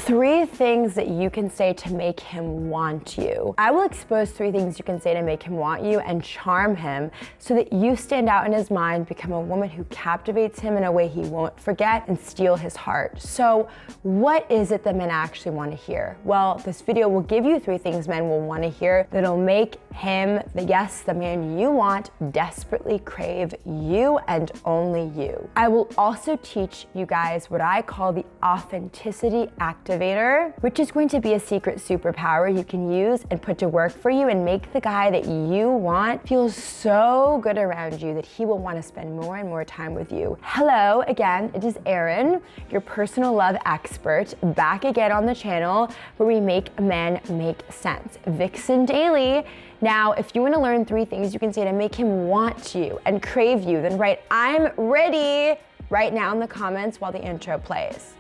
3 things that you can say to make him want you. I will expose 3 things you can say to make him want you and charm him so that you stand out in his mind, become a woman who captivates him in a way he won't forget, and steal his heart. So what is it that men actually want to hear? Well, this video will give you 3 things men will want to hear that'll make him, the man you want, desperately crave you and only you. I will also teach you guys what I call the authenticity activator, which is going to be a secret superpower you can use and put to work for you and make the guy that you want feel so good around you that he will want to spend more and more time with you. Hello again, it is Erin, your personal love expert, back again on the channel where we make men make sense. VixenDaily. Now, if you want to learn 3 things you can say to make him want you and crave you, then write "I'm ready" right now in the comments while the intro plays.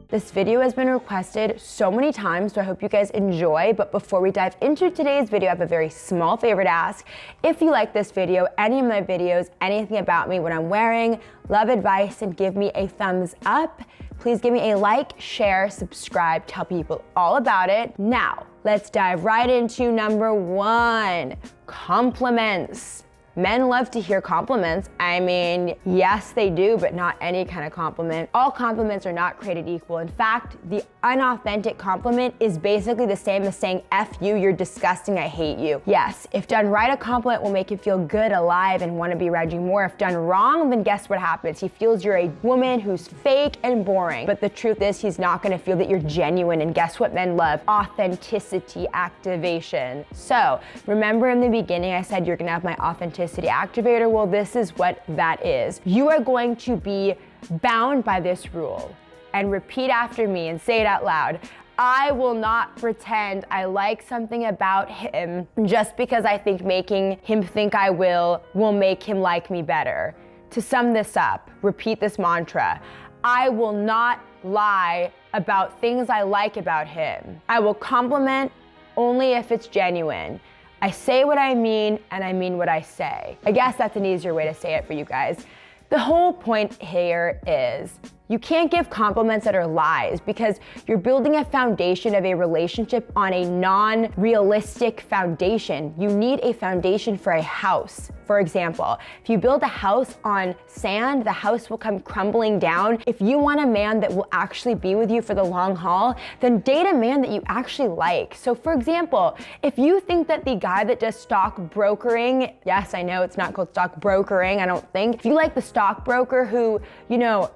This video has been requested so many times, so I hope you guys enjoy. But before we dive into today's video, I have a very small favor to ask. If you like this video, any of my videos, anything about me, what I'm wearing, love advice, and give me a thumbs up. Please give me a like, share, subscribe, tell people all about it. Now, let's dive right into number 1, compliments. Men love to hear compliments. I mean, yes, they do, but not any kind of compliment. All compliments are not created equal. In fact, the unauthentic compliment is basically the same as saying, "F you, you're disgusting, I hate you." Yes, if done right, a compliment will make you feel good, alive, and want to be around you more. If done wrong, then guess what happens? He feels you're a woman who's fake and boring. But the truth is, he's not going to feel that you're genuine. And guess what men love? Authenticity activation. So remember in the beginning, I said you're going to have my authenticity activator. Well, this is what that is. You are going to be bound by this rule, and repeat after me and say it out loud. I will not pretend I like something about him just because I think making him think I will make him like me better. To sum this up, repeat this mantra. I will not lie about things I like about him. I will compliment only if it's genuine. I say what I mean, and I mean what I say. I guess that's an easier way to say it for you guys. The whole point here is you can't give compliments that are lies because you're building a foundation of a relationship on a non-realistic foundation. You need a foundation for a house. For example, if you build a house on sand, the house will come crumbling down. If you want a man that will actually be with you for the long haul, then date a man that you actually like. So for example, if you think that the guy that does stock brokering, yes, I know it's not called stock brokering, I don't think. If you like the stockbroker who,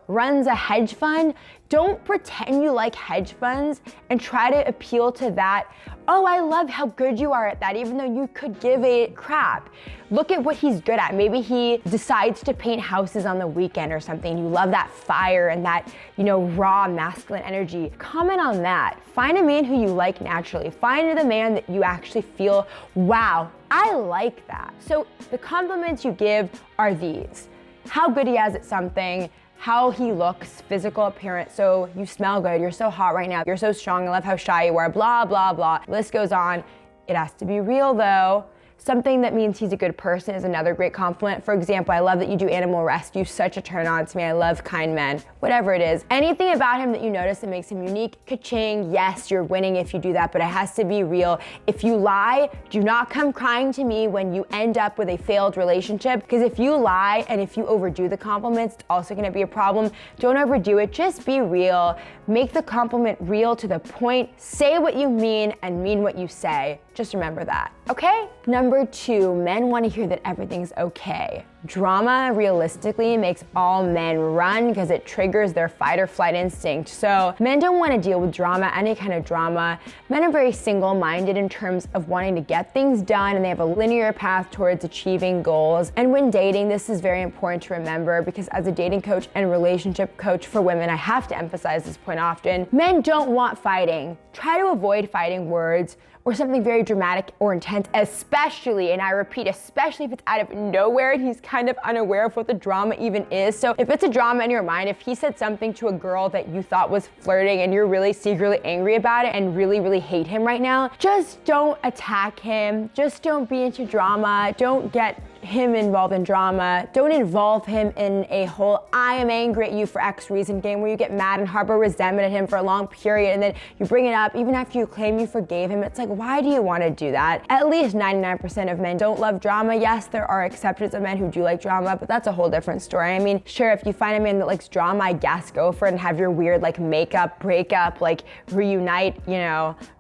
runs a hedge fund, don't pretend you like hedge funds and try to appeal to that. Oh, I love how good you are at that, even though you could give a crap. Look at what he's good at. Maybe he decides to paint houses on the weekend or something. You love that fire and that, raw masculine energy. Comment on that. Find a man who you like naturally. Find the man that you actually feel, wow, I like that. So the compliments you give are these. How good he is at something, how he looks, physical appearance. So you smell good, you're so hot right now, you're so strong, I love how shy you are, blah, blah, blah. List goes on. It has to be real though. Something that means he's a good person is another great compliment. For example, I love that you do animal rescue, such a turn on to me. I love kind men, whatever it is. Anything about him that you notice that makes him unique, ka-ching, yes, you're winning if you do that, but it has to be real. If you lie, do not come crying to me when you end up with a failed relationship, because if you lie and if you overdo the compliments, it's also gonna be a problem. Don't overdo it, just be real. Make the compliment real to the point. Say what you mean and mean what you say. Just remember that, okay? Number 2, men want to hear that everything's okay. Drama realistically makes all men run because it triggers their fight or flight instinct. So men don't want to deal with drama, any kind of drama. Men are very single-minded in terms of wanting to get things done, and they have a linear path towards achieving goals. And when dating, this is very important to remember because as a dating coach and relationship coach for women, I have to emphasize this point often. Men don't want fighting. Try to avoid fighting words or something very dramatic or intense, especially, and I repeat, especially if it's out of nowhere and he's kind of unaware of what the drama even is. So if it's a drama in your mind, if he said something to a girl that you thought was flirting and you're really secretly angry about it and really, really hate him right now, just don't attack him. Just don't be into drama. Don't get him involved in drama. Don't involve him in a whole I am angry at you for X reason game where you get mad and harbor resentment at him for a long period and then you bring it up even after you claim you forgave him. It's like, why do you want to do that? At least 99% of men don't love drama. Yes, there are exceptions of men who do like drama, but that's a whole different story. I mean, sure, if you find a man that likes drama, I guess go for it and have your weird like makeup, breakup, like reunite,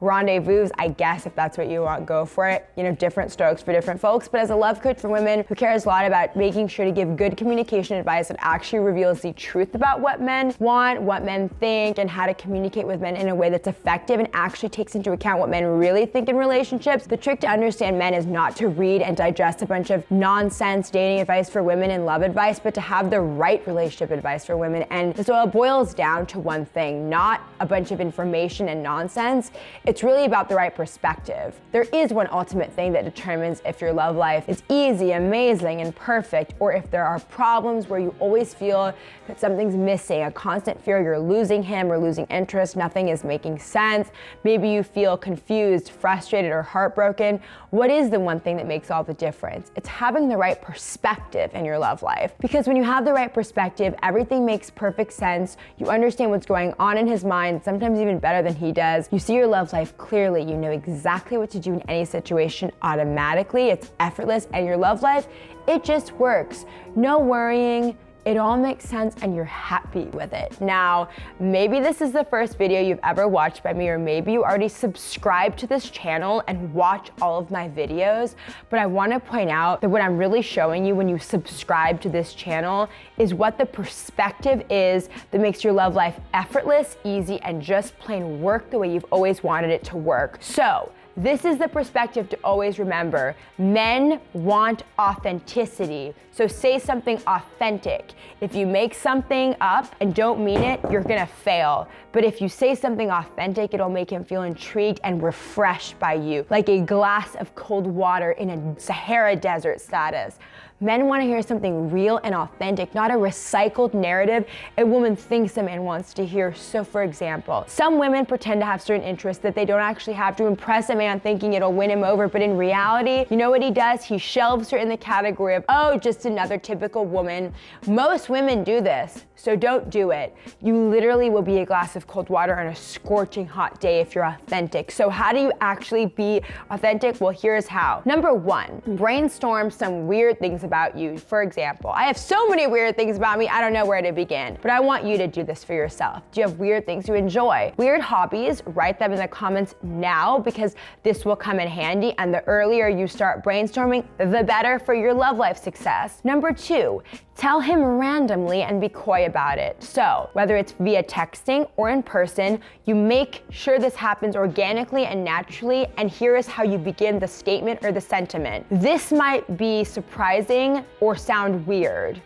rendezvous. I guess if that's what you want, go for it. Different strokes for different folks. But as a love coach for women who cares a lot about making sure to give good communication advice that actually reveals the truth about what men want, what men think, and how to communicate with men in a way that's effective and actually takes into account what men really think in relationships, the trick to understand men is not to read and digest a bunch of nonsense dating advice for women and love advice, but to have the right relationship advice for women. And so it boils down to one thing, not a bunch of information and nonsense. It's really about the right perspective. There is one ultimate thing that determines if your love life is easy, amazing, and perfect, or if there are problems where you always feel that something's missing, a constant fear you're losing him or losing interest, nothing is making sense. Maybe you feel confused, frustrated, or heartbroken. What is the one thing that makes all the difference? It's having the right perspective in your love life. Because when you have the right perspective, everything makes perfect sense. You understand what's going on in his mind, sometimes even better than he does. You see your love life clearly. You know exactly what to do in any situation automatically. It's effortless, and your love life, it just works. No worrying. It all makes sense and you're happy with it. Now, maybe this is the first video you've ever watched by me, or maybe you already subscribed to this channel and watch all of my videos, but I wanna point out that what I'm really showing you when you subscribe to this channel is what the perspective is that makes your love life effortless, easy, and just plain work the way you've always wanted it to work. So, this is the perspective to always remember. Men want authenticity, so say something authentic. If you make something up and don't mean it, you're gonna fail. But if you say something authentic, it'll make him feel intrigued and refreshed by you, like a glass of cold water in a Sahara desert status. Men want to hear something real and authentic, not a recycled narrative a woman thinks a man wants to hear. So for example, some women pretend to have certain interests that they don't actually have to impress a man thinking it'll win him over, but in reality, you know what he does? He shelves her in the category of, oh, just another typical woman. Most women do this, so don't do it. You literally will be a glass of cold water on a scorching hot day if you're authentic. So how do you actually be authentic? Well, here's how. Number one, brainstorm some weird things about you. For example, I have so many weird things about me, I don't know where to begin, but I want you to do this for yourself. Do you have weird things you enjoy? Weird hobbies? Write them in the comments now, because this will come in handy, and the earlier you start brainstorming, the better for your love life success. Number two, tell him randomly and be coy about it. So whether it's via texting or in person, you make sure this happens organically and naturally, and here is how you begin the statement or the sentiment. This might be surprising or sound weird,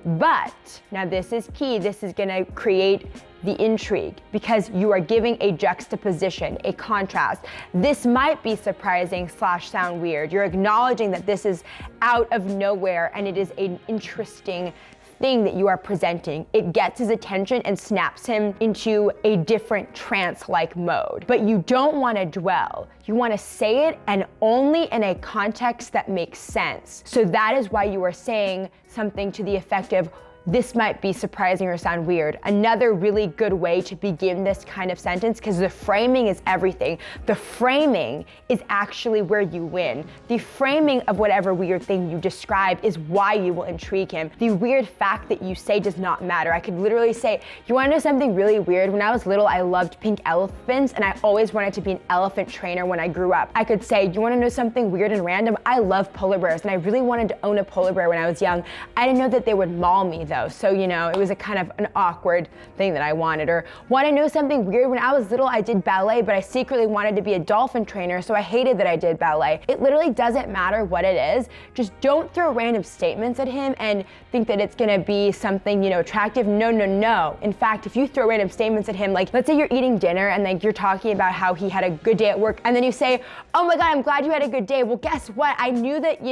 but now this is key. This is gonna create the intrigue because you are giving a juxtaposition, a contrast. This might be surprising / sound weird. You're acknowledging that this is out of nowhere and it is an interesting thing that you are presenting. It gets his attention and snaps him into a different trance-like mode. But you don't want to dwell. You want to say it, and only in a context that makes sense. So that is why you are saying something to the effect of, this might be surprising or sound weird. Another really good way to begin this kind of sentence, because the framing is everything. The framing is actually where you win. The framing of whatever weird thing you describe is why you will intrigue him. The weird fact that you say does not matter. I could literally say, you wanna know something really weird? When I was little, I loved pink elephants, and I always wanted to be an elephant trainer when I grew up. I could say, you wanna know something weird and random? I love polar bears, and I really wanted to own a polar bear when I was young. I didn't know that they would maul me though. So, it was a kind of an awkward thing that I wanted. Or want to know something weird? When I was little, I did ballet, but I secretly wanted to be a dolphin trainer, so I hated that I did ballet. It literally doesn't matter what it is. Just don't throw random statements at him and think that it's gonna be something, attractive. No, no, no. In fact, if you throw random statements at him, like let's say you're eating dinner and you're talking about how he had a good day at work, and then you say, oh my God, I'm glad you had a good day. Well, guess what? I knew that,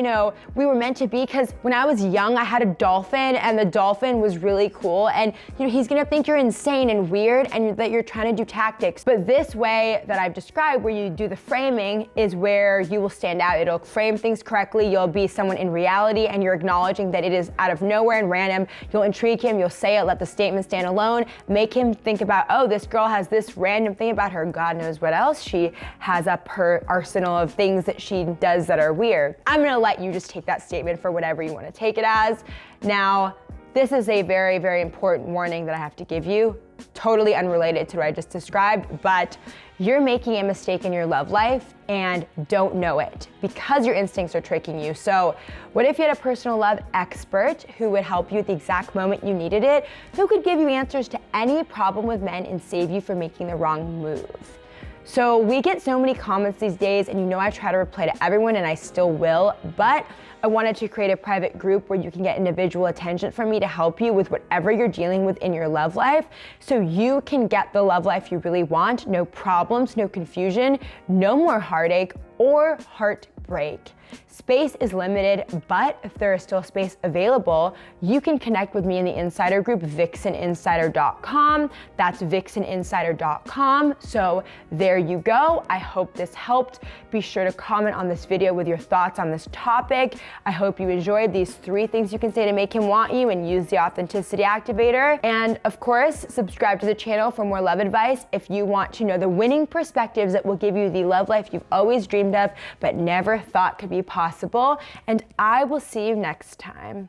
we were meant to be, because when I was young, I had a dolphin, and the dolphin dolphin was really cool, and he's gonna think you're insane and weird and that you're trying to do tactics. But this way that I've described, where you do the framing, is where you will stand out. It'll frame things correctly. You'll be someone in reality, and you're acknowledging that it is out of nowhere and random. You'll intrigue him, you'll say it, let the statement stand alone, make him think about, oh, this girl has this random thing about her, God knows what else she has up her arsenal of things that she does that are weird. I'm gonna let you just take that statement for whatever you want to take it as. Now, this is a very, very important warning that I have to give you, totally unrelated to what I just described, but you're making a mistake in your love life and don't know it because your instincts are tricking you. So what if you had a personal love expert who would help you at the exact moment you needed it, who could give you answers to any problem with men and save you from making the wrong move? So we get so many comments these days, and I try to reply to everyone, and I still will, but I wanted to create a private group where you can get individual attention from me to help you with whatever you're dealing with in your love life, so you can get the love life you really want. No problems, no confusion, no more heartache or heartbreak. Space is limited, but if there is still space available, you can connect with me in the insider group, VixenInsider.com. That's VixenInsider.com. So there you go. I hope this helped. Be sure to comment on this video with your thoughts on this topic. I hope you enjoyed these 3 things you can say to make him want you, and use the authenticity activator. And of course, subscribe to the channel for more love advice if you want to know the winning perspectives that will give you the love life you've always dreamed of but never thought could be possible. And I will see you next time.